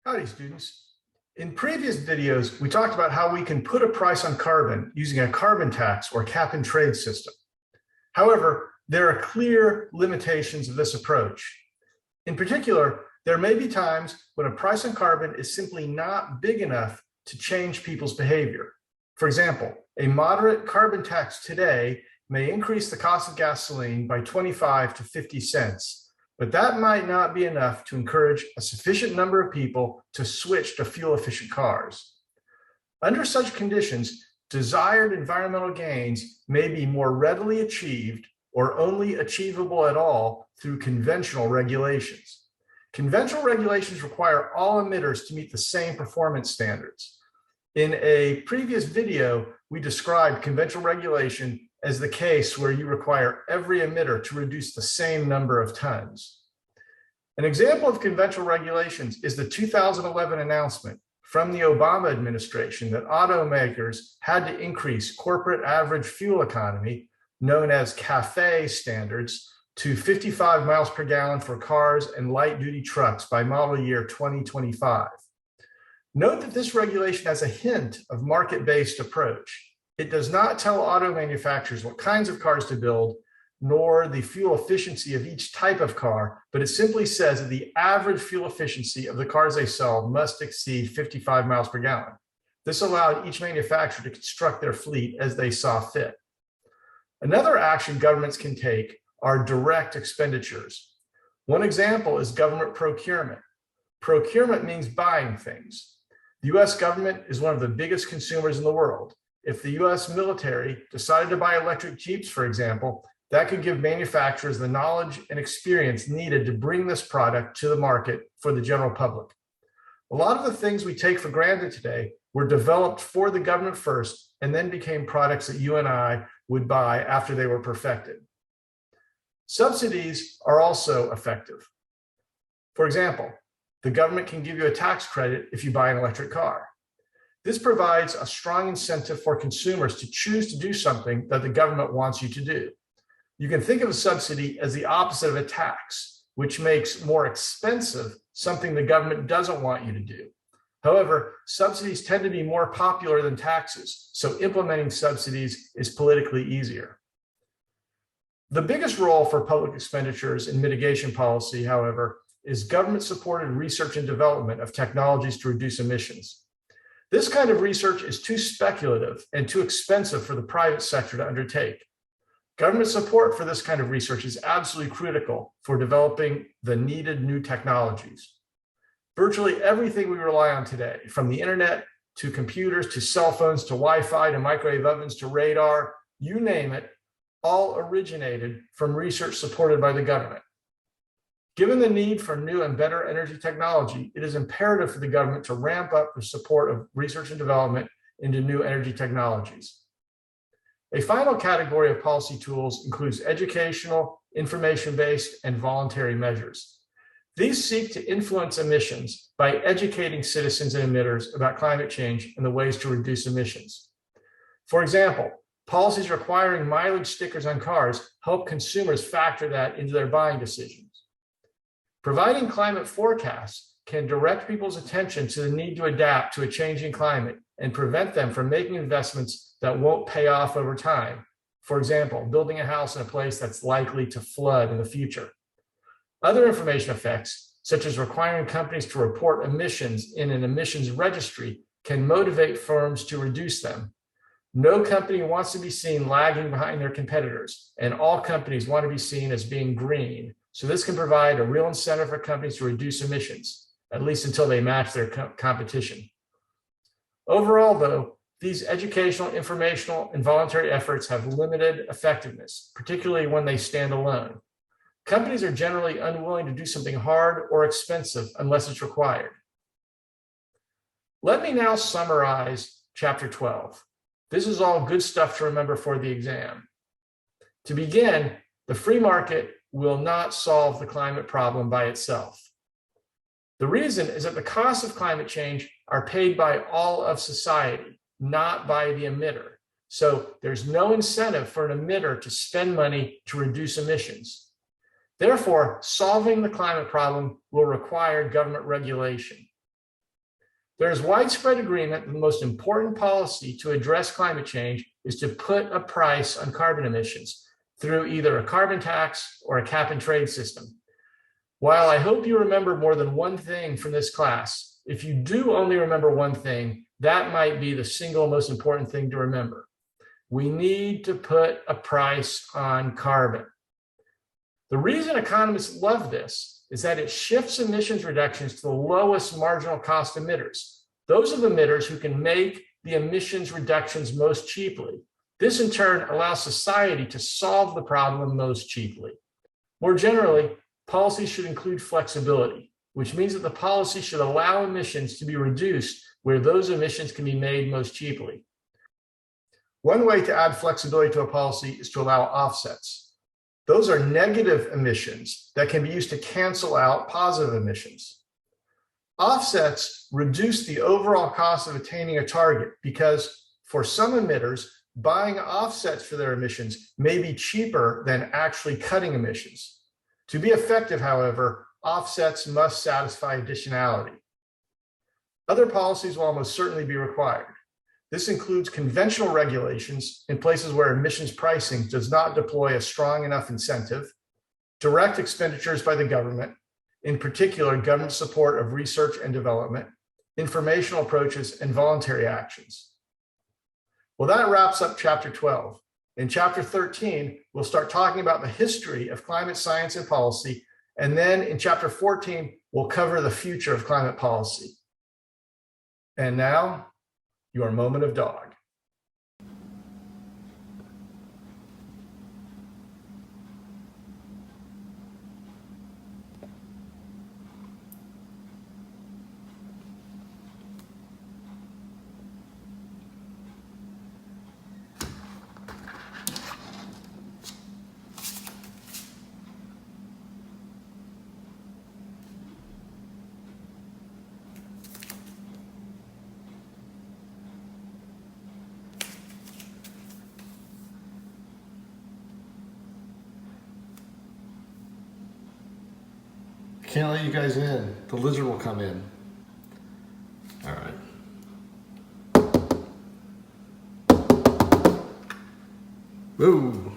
Howdy, students. In previous videos, we talked about how we can put a price on carbon using a carbon tax or cap and trade system. However, there are clear limitations of this approach. In particular, there may be times when a price on carbon is simply not big enough to change people's behavior. For example, a moderate carbon tax today may increase the cost of gasoline by 25 to 50 cents. But that might not be enough to encourage a sufficient number of people to switch to fuel-efficient cars. Under such conditions, desired environmental gains may be more readily achieved or only achievable at all through conventional regulations. Conventional regulations require all emitters to meet the same performance standards. In a previous video, we described conventional regulation as the case where you require every emitter to reduce the same number of tons. An example of conventional regulations is the 2011 announcement from the Obama administration that automakers had to increase corporate average fuel economy, known as CAFE standards, to 55 miles per gallon for cars and light-duty trucks by model year 2025. Note that this regulation has a hint of market-based approach. It does not tell auto manufacturers what kinds of cars to build, nor the fuel efficiency of each type of car, but it simply says that the average fuel efficiency of the cars they sell must exceed 55 miles per gallon. This allowed each manufacturer to construct their fleet as they saw fit. Another action governments can take are direct expenditures. One example is government procurement. Procurement means buying things. The US government is one of the biggest consumers in the world. If the US military decided to buy electric Jeeps, for example, that could give manufacturers the knowledge and experience needed to bring this product to the market for the general public. A lot of the things we take for granted today were developed for the government first and then became products that you and I would buy after they were perfected. Subsidies are also effective. For example, the government can give you a tax credit if you buy an electric car. This provides a strong incentive for consumers to choose to do something that the government wants you to do. You can think of a subsidy as the opposite of a tax, which makes more expensive something the government doesn't want you to do. However, subsidies tend to be more popular than taxes, so implementing subsidies is politically easier. The biggest role for public expenditures in mitigation policy, however, is government-supported research and development of technologies to reduce emissions. This kind of research is too speculative and too expensive for the private sector to undertake. Government support for this kind of research is absolutely critical for developing the needed new technologies. Virtually everything we rely on today, from the internet to computers to cell phones to Wi-Fi to microwave ovens to radar, you name it, all originated from research supported by the government. Given the need for new and better energy technology, it is imperative for the government to ramp up the support of research and development into new energy technologies. A final category of policy tools includes educational, information-based, and voluntary measures. These seek to influence emissions by educating citizens and emitters about climate change and the ways to reduce emissions. For example, policies requiring mileage stickers on cars help consumers factor that into their buying decisions. Providing climate forecasts can direct people's attention to the need to adapt to a changing climate and prevent them from making investments that won't pay off over time. For example, building a house in a place that's likely to flood in the future. Other information effects, such as requiring companies to report emissions in an emissions registry, can motivate firms to reduce them. No company wants to be seen lagging behind their competitors, and all companies want to be seen as being green. So this can provide a real incentive for companies to reduce emissions, at least until they match their competition. Overall, though, these educational, informational, and voluntary efforts have limited effectiveness, particularly when they stand alone. Companies are generally unwilling to do something hard or expensive unless it's required. Let me now summarize Chapter 12. This is all good stuff to remember for the exam. To begin, the free market will not solve the climate problem by itself. The reason is that the costs of climate change are paid by all of society, not by the emitter. So there's no incentive for an emitter to spend money to reduce emissions. Therefore, solving the climate problem will require government regulation. There is widespread agreement that the most important policy to address climate change is to put a price on carbon emissions through either a carbon tax or a cap and trade system. While I hope you remember more than one thing from this class, if you do only remember one thing, that might be the single most important thing to remember. We need to put a price on carbon. The reason economists love this is that it shifts emissions reductions to the lowest marginal cost emitters. Those are the emitters who can make the emissions reductions most cheaply. This in turn allows society to solve the problem most cheaply. More generally, policy should include flexibility, which means that the policy should allow emissions to be reduced where those emissions can be made most cheaply. One way to add flexibility to a policy is to allow offsets. Those are negative emissions that can be used to cancel out positive emissions. Offsets reduce the overall cost of attaining a target because for some emitters, buying offsets for their emissions may be cheaper than actually cutting emissions. To be effective, however, offsets must satisfy additionality. Other policies will almost certainly be required. This includes conventional regulations in places where emissions pricing does not deploy a strong enough incentive, direct expenditures by the government, in particular government support of research and development, informational approaches, and voluntary actions. Well, that wraps up chapter 12. In chapter 13, we'll start talking about the history of climate science and policy. And then in chapter 14, we'll cover the future of climate policy. And now, your moment of dog. Can't let you guys in. The lizard will come in. All right. Whoa.